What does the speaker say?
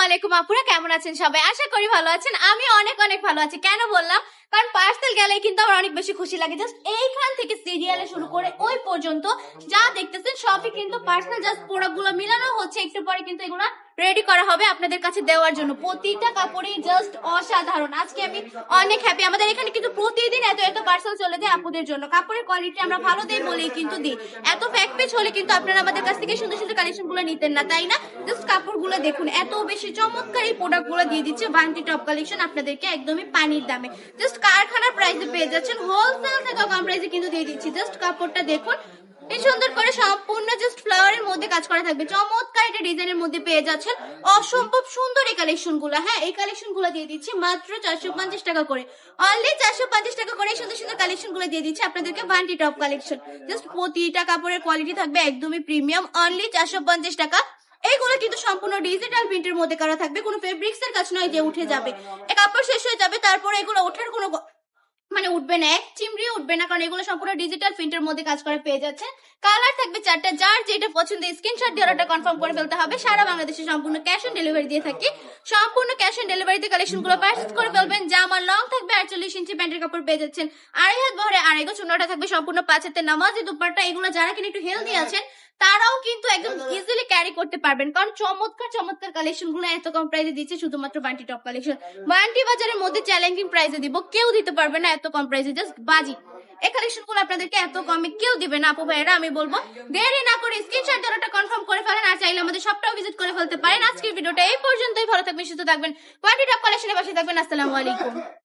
আলাইকুম আপুরা, কেমন আছেন সবাই? আশা করি ভালো আছেন। আমি অনেক অনেক ভালো আছি। কেন বললাম? কারণ পার্সেল গেলে কিন্তু আমার অনেক বেশি খুশি লাগে। জাস্ট এইখান থেকে সিরিয়ালে শুরু করে ওই পর্যন্ত যা দেখতেছেন সবই কিন্তু পার্সেল। জাস্ট প্রোডাক্টগুলো মিলানো হচ্ছে, একটু পরে কিন্তু এগুলো রেডি করা হবে আপনাদের কাছে দেওয়ার জন্য। প্রতিটা কাপড়ই জাস্ট অসাধারণ। আজকে আমি অনেক হ্যাপি। আমাদের এখানে কিন্তু প্রতিদিন এত এত পার্সেল চলে যায় আপুদের জন্য। কাপড়ের কোয়ালিটি আমরা ভালো দেই বলেই কিন্তু দিই। এত ফ্যাক পেজ হলে কিন্তু আপনারা আমাদের কাছ থেকে সুন্দর সুন্দর কালেকশন গুলো নিতেন না, তাই না? জাস্ট কাপড়গুলো দেখুন, এত বেশি চমৎকার এই প্রোডাক্ট গুলো দিয়ে দিচ্ছে বান্টি টপ কালেকশন আপনাদেরকে একদমই পানির দামে। জাস্ট কারখানার প্রাইসে পেয়ে যাচ্ছেন, হোলসেল থেকে কম প্রাইসে কিন্তু দিয়ে দিচ্ছি। জাস্ট কাপড়টা দেখুন, এই সুন্দর করে সম্পূর্ণ জাস্ট ফ্লাওয়ারের মধ্যে কাজ করা থাকবে। চমৎকার একটা ডিজাইনের মধ্যে পেয়ে যাচ্ছেন অসম্ভব সুন্দর এই কালেকশন গুলো। হ্যাঁ, এই কালেকশন গুলো দিয়ে দিচ্ছি মাত্র 450 টাকা করে। অনলি 450 টাকা করে সুন্দর সুন্দর কালেকশন গুলো দিয়ে দিচ্ছি আপনাদেরকে বান্টি টপ কালেকশন। জাস্ট প্রতিটা কাপড়ের কোয়ালিটি থাকবে একদমই প্রিমিয়াম। অনলি 450 টাকা। এইগুলো কিন্তু সম্পূর্ণ ডিজিটাল প্রিন্টের মধ্যে করা থাকবে, কোনো ফেব্রিক্স এর কাজ নয় যে উঠে যাবে। এই কাপড় শেষ হয়ে যাবে, তারপরে এগুলো ওঠার কোনো মানে উঠবে না, এক চিমড়ি উঠবে না, কারণ এগুলো সম্পূর্ণ ডিজিটাল প্রিন্টের মধ্যে কাজ করে পেয়ে যাচ্ছে। কালার থাকবে 4টা, যার যেটা পছন্দ স্ক্রিনশট দিয়ে অর্ডারটা কনফার্ম করে ফেলতে হবে। সারা বাংলাদেশে সম্পূর্ণ ক্যাশ অন ডেলিভারি দিয়ে থাকি। সম্পূর্ণ ক্যাশ অন ডেলিভারিতে কালেকশন গুলো পারচেজ করে ফেলবেন। জামা লং থাকবে 48 ইঞ্চি, প্যান্টের কাপড় পেয়ে যাচ্ছেন 2.5 হাত বহরে 2.5 গজ। চুন্নাটা থাকবে সম্পূর্ণ 5 হাতের নামাজি দুপাট্টা। এগুলো যারা কিনা একটু হেলদি আছেন তারাও কিন্তু একদম ইজিলি ক্যারি করতে পারবেন, কারণ চমৎকার চমৎকার কালেকশন গুলো এত কম প্রাইসে দিচ্ছে শুধুমাত্র বান্টি টপ কালেকশন। বান্টি বাজারের মধ্যে চ্যালেঞ্জিং প্রাইসে দিব, কেউ দিতে পারবে না এত কম প্রাইসে। জাস্ট বাজি, এই কালেকশন গুলো আপনাদেরকে এত কমে কেউ দিবে না আপু ভাইয়েরা। আমি বলবো দেরি না করে স্ক্রিনশট দিয়ে ওটা কনফার্ম করে ফেলেন, আর চাইলে আমাদের সবটাও ভিজিট করে ফেলতে পারেন। আজকের ভিডিওটা এই পর্যন্তই। ভালো থাকবেন, সুস্থ থাকবেন, বান্টি টপ কালেকশনের পাশে থাকবেন। আসসালামু আলাইকুম।